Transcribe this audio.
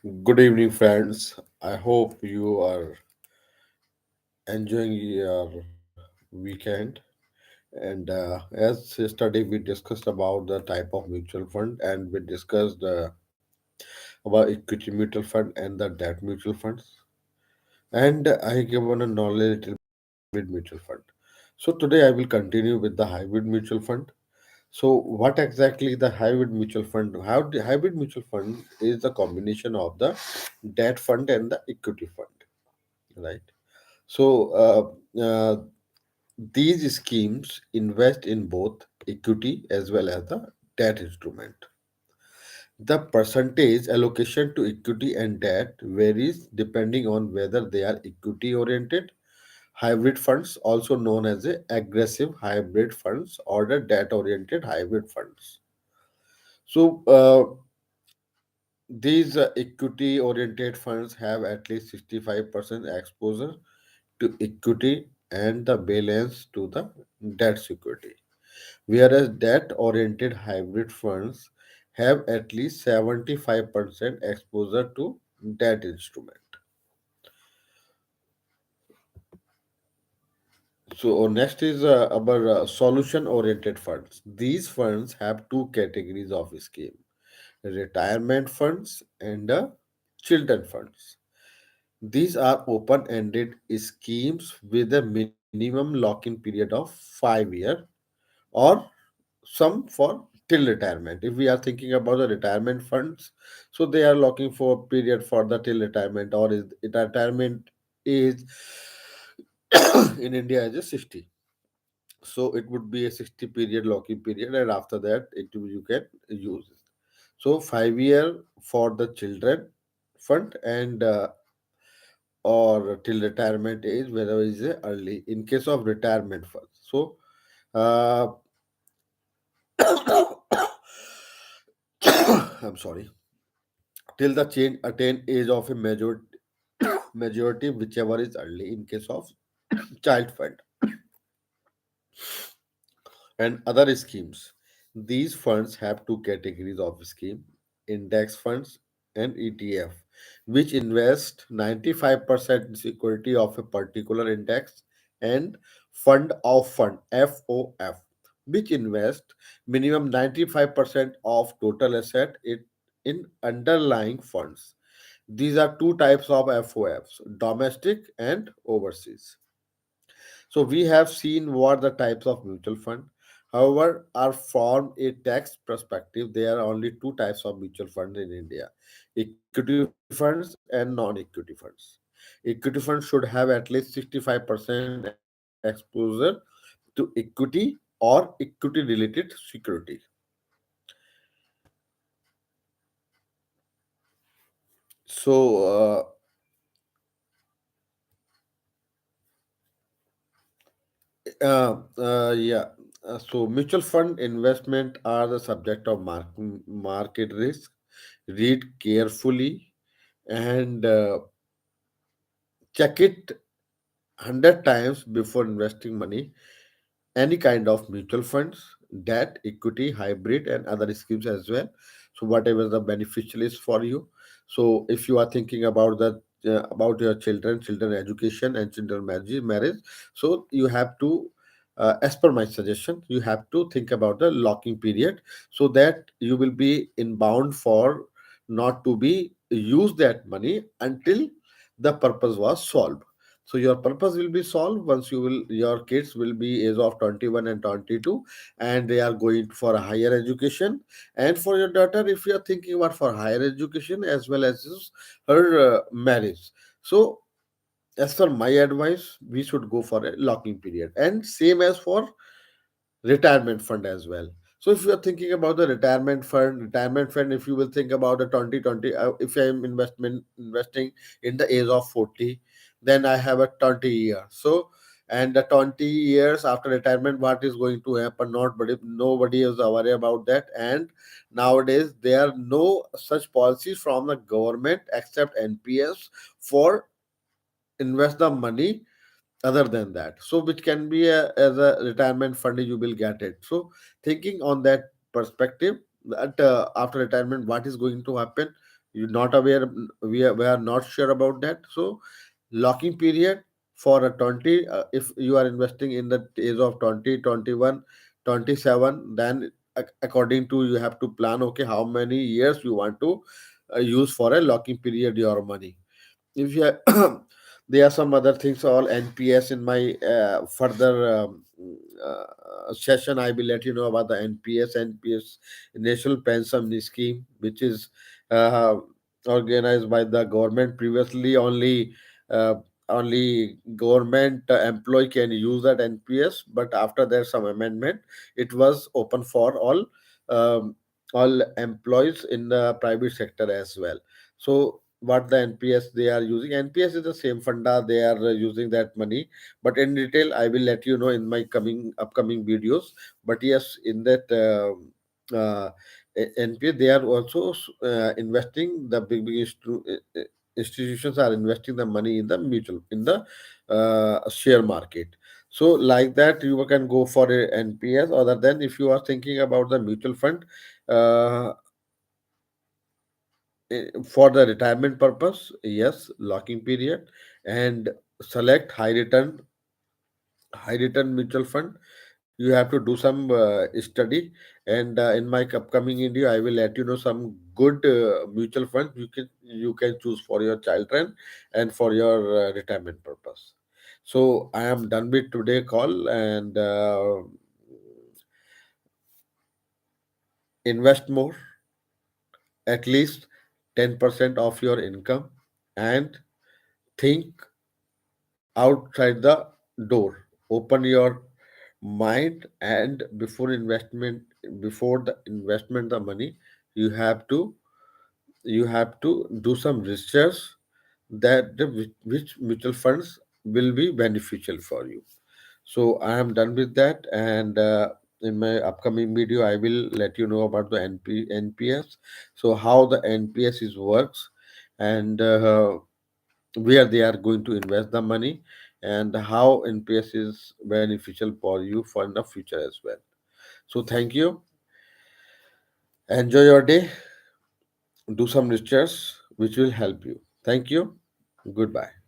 Good evening, friends. I hope you are enjoying your weekend. And as yesterday, we discussed about the type of mutual fund, and we discussed about equity mutual fund and the debt mutual funds. And I given a knowledge little bit hybrid mutual fund. So today, I will continue with the hybrid mutual fund. So, what exactly the hybrid mutual fund? How the hybrid mutual fund is the combination of the debt fund and the equity fund, right? So these schemes invest in both equity as well as the debt instrument. The percentage allocation to equity and debt varies depending on whether they are equity oriented hybrid funds, also known as the aggressive hybrid funds, or the debt oriented hybrid funds. So these equity oriented funds have at least 65% exposure to equity and the balance to the debt security, whereas debt oriented hybrid funds have at least 75% exposure to debt instrument. So next is our solution oriented funds. These funds have two categories of scheme: retirement funds and children funds. These are open ended schemes with a minimum lock in period of 5 years or some for till retirement. If we are thinking about the retirement funds, so they are looking for period for the till retirement, or is it retirement is in India is a 60. So it would be a 60 period locking period, and after that you can use it. So 5 year for the children fund, and or till retirement age, whether is early in case of retirement fund. So uh, I'm sorry, till the change attain age of a majority, whichever is early in case of child fund and other schemes. These funds have two categories of scheme: index funds and ETF, which invest 95% in security of a particular index, and fund, FOF, which invest minimum 95% of total asset in underlying funds. These are two types of FOFs: domestic and overseas. So we have seen what the types of mutual fund. However, are from a tax perspective, there are only two types of mutual funds in India: equity funds and non-equity funds. Equity funds should have at least 65% exposure to equity or equity related security. So, yeah. So mutual fund investment are the subject of market risk. Read carefully and check it 100 times before investing money. Any kind of mutual funds, debt, equity, hybrid, and other schemes as well. So whatever the beneficial is for you. So if you are thinking about the about your children education and children marriage, so you have to, as per my suggestion, you have to think about the locking period, so that you will be inbound for not to be use that money until the purpose was solved. So your purpose will be solved once your kids will be age of 21 and 22, and they are going for a higher education. And for your daughter, if you are thinking about for higher education as well as her marriage, so as for my advice, we should go for a locking period, and same as for retirement fund as well. So if you are thinking about the retirement fund, if you will think about the 2020, if I am investing in the age of 40, then I have a 20 year. So, and the 20 years after retirement, what is going to happen? Nobody is aware about that. And nowadays there are no such policies from the government except NPS for invest the money other than that, so which can be as a retirement fund, you will get it. So thinking on that perspective, that after retirement what is going to happen, you're not aware, we are not sure about that. So locking period for a 20, if you are investing in the age of 20, 21, 27, then according to, you have to plan, okay, how many years you want to use for a locking period your money. If you there are some other things, all NPS. In my further session, I will let you know about the NPS, National Pension Scheme, which is uh, organized by the government. Previously, uh, only government employee can use that NPS, but after there's some amendment, it was open for um, all employees in the private sector as well. So what the NPS they are using, NPS is the same funda, they are using that money. But in detail, I will let you know in my coming upcoming videos. But yes, in that NPS, they are also investing, the institutions are investing the money in the mutual, in the share market. So like that, you can go for a NPS. Other than, if you are thinking about the mutual fund, uh, for the retirement purpose, yes, locking period, and select high return mutual fund. You have to do some study, and in my upcoming video, I will let you know some good mutual funds you can choose for your children and for your retirement purpose. So I am done with today call, and invest more, at least 10% of your income, and think outside the door. Open your mind, and before the investment the money, you have to do some research, that which mutual funds will be beneficial for you. So I am done with that, and in my upcoming video, I will let you know about the NPS. So how the NPS is works, and where they are going to invest the money, and how NPS is beneficial for you for in the future as well. So thank you. Enjoy your day. Do some research which will help you. Thank you. Goodbye.